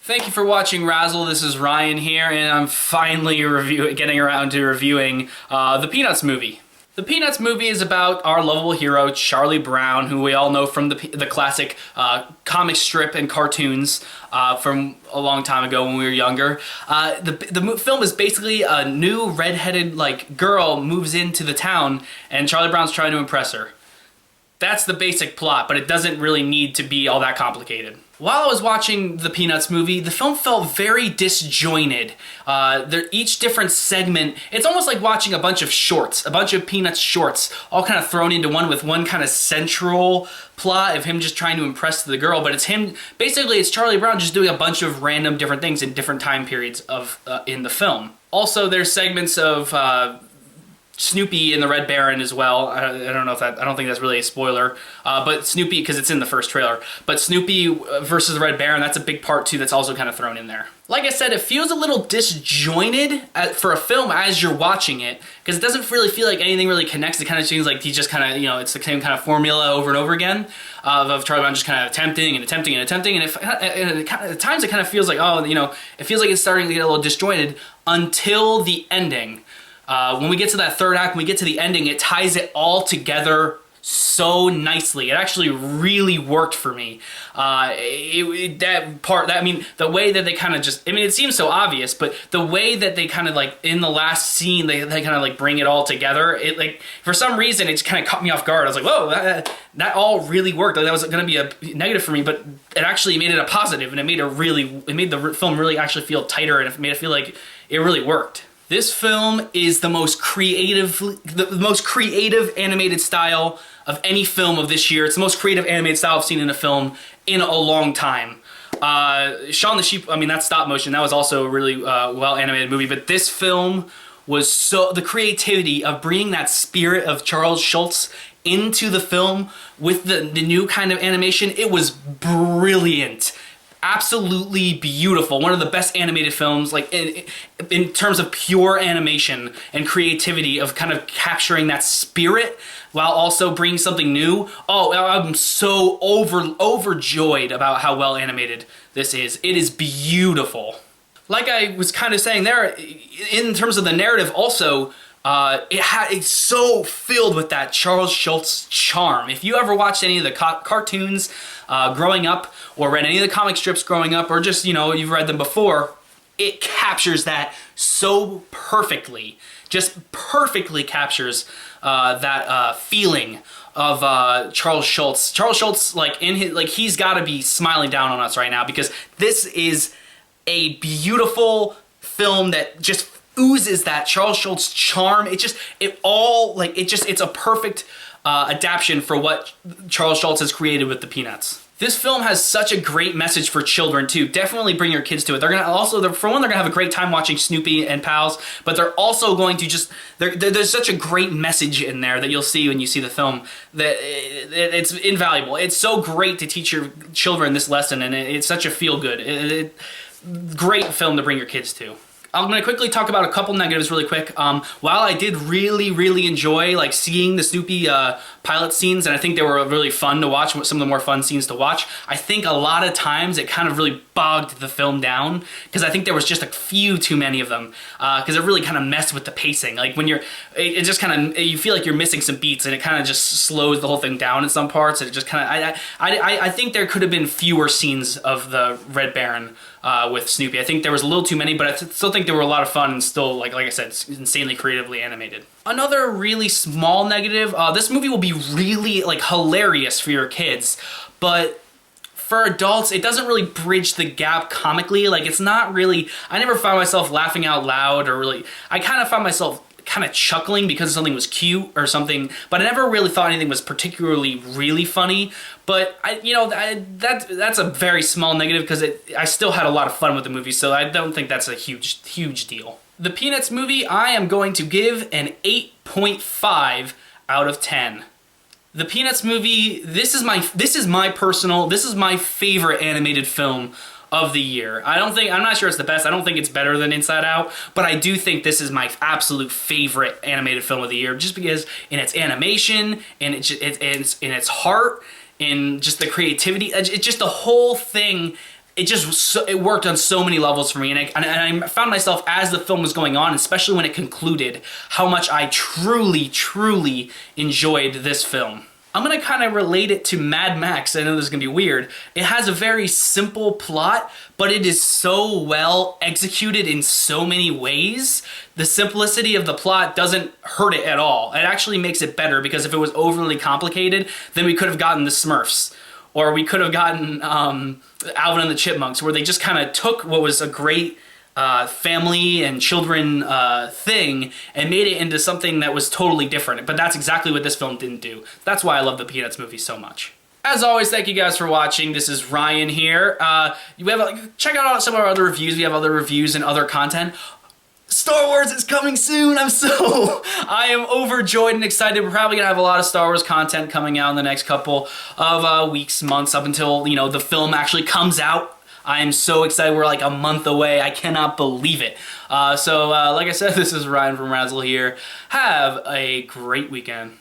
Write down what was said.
Thank you for watching Razzle. This is Ryan here, and I'm finally getting around to reviewing the Peanuts movie. The Peanuts movie is about our lovable hero, Charlie Brown, who we all know from the classic comic strip and cartoons from a long time ago when we were younger. The film is basically a new redheaded girl moves into the town, and Charlie Brown's trying to impress her. That's the basic plot, but it doesn't really need to be all that complicated. While I was watching the Peanuts movie, the film felt very disjointed. Each different segment, it's almost like watching a bunch of shorts, a bunch of Peanuts shorts, all kind of thrown into one with one kind of central plot of him just trying to impress the girl, but it's him, basically it's Charlie Brown just doing a bunch of random different things in different time periods of in the film. Also, there's segments of Snoopy and the Red Baron as well. I don't know if that, I don't think that's really a spoiler, but Snoopy, because it's in the first trailer, but Snoopy versus the Red Baron, that's a big part too that's also kind of thrown in there. Like I said, it feels a little disjointed for a film as you're watching it, because it doesn't really feel like anything really connects. It kind of seems like he just kind of, you know, it's the same kind of formula over and over again of Charlie Brown just kind of attempting and attempting and attempting, and at times it kind of feels like, oh, you know, it feels like it's starting to get a little disjointed until the ending. When we get to that third act, when we get to the ending, it ties it all together so nicely. It actually really worked for me. I mean, the way that they kind of just, I mean, it seems so obvious, but the way that they kind of like, in the last scene, they kind of like bring it all together, it like, for some reason, it just kind of caught me off guard. I was like, whoa, that all really worked. Like, that was going to be a negative for me, but it actually made it a positive, and it made the film really actually feel tighter, and it made it feel like it really worked. This film is the most creative animated style of any film of this year. It's the most creative animated style I've seen in a film in a long time. Shaun the Sheep, I mean, that's stop motion. That was also a really well animated movie, but this film was the creativity of bringing that spirit of Charles Shulz into the film with the new kind of animation. It was brilliant. Absolutely beautiful. One of the best animated films, like in terms of pure animation and creativity of kind of capturing that spirit while also bringing something new. Oh, I'm so overjoyed about how well animated this is. It is beautiful. Like I was kind of saying there, in terms of the narrative also, it's so filled with that Charles Schulz charm. If you ever watched any of the cartoons growing up, or read any of the comic strips growing up, or just, you know, you've read them before, it captures that so perfectly. Just perfectly captures that feeling of Charles Schulz. Charles Schulz, he's got to be smiling down on us right now, because this is a beautiful film that just oozes that Charles Schulz charm. It's a perfect adaptation for what Charles Schulz has created with the Peanuts. This film has such a great message for children too. Definitely bring your kids to it. For one, they're gonna have a great time watching Snoopy and Pals, but they're also going to there's such a great message in there that you'll see when you see the film that it's invaluable. It's so great to teach your children this lesson, and it's such a feel-good. Great film to bring your kids to. I'm going to quickly talk about a couple negatives really quick. While I did really enjoy seeing the Snoopy pilot scenes, and I think they were really fun to watch, some of the more fun scenes to watch, I think a lot of times it kind of really bogged the film down, because I think there was just a few too many of them, because it really kind of messed with the pacing. Like when it just kind of, you feel like you're missing some beats, and it kind of just slows the whole thing down in some parts. It just kind of, I think there could have been fewer scenes of the Red Baron with Snoopy. I think there was a little too many, but I still think they were a lot of fun, and still, like I said, insanely creatively animated. Another really small negative, this movie will be really hilarious for your kids, but for adults, it doesn't really bridge the gap comically. It's not really, I never found myself laughing out loud, or really, I kind of found myself kind of chuckling because something was cute or something, but I never really thought anything was particularly really funny. But that's a very small negative, because I still had a lot of fun with the movie, so I don't think that's a huge deal. The Peanuts movie, I am going to give an 8.5 out of 10. The Peanuts movie, this is my favorite animated film of the year. I'm not sure it's the best. I don't think it's better than Inside Out, but I do think this is my absolute favorite animated film of the year, just because in its animation, and in its heart, in just the creativity, it's just the whole thing it worked on so many levels for me, and I found myself as the film was going on, especially when it concluded, how much I truly enjoyed this film. I'm gonna kind of relate it to Mad Max. I know this is gonna be weird. It has a very simple plot, but it is so well executed in so many ways. The simplicity of the plot doesn't hurt it at all. It actually makes it better, because if it was overly complicated, then we could have gotten the Smurfs. Or we could have gotten Alvin and the Chipmunks, where they just kind of took what was a great family and children thing and made it into something that was totally different. But that's exactly what this film didn't do. That's why I love the Peanuts movie so much. As always, thank you guys for watching. This is Ryan here. Check out some of our other reviews. We have other reviews and other content. Star Wars is coming soon. I am overjoyed and excited. We're probably gonna have a lot of Star Wars content coming out in the next couple of weeks, months, up until, you know, the film actually comes out. I am so excited. We're like a month away. I cannot believe it. Like I said, this is Ryan from Razzle here. Have a great weekend.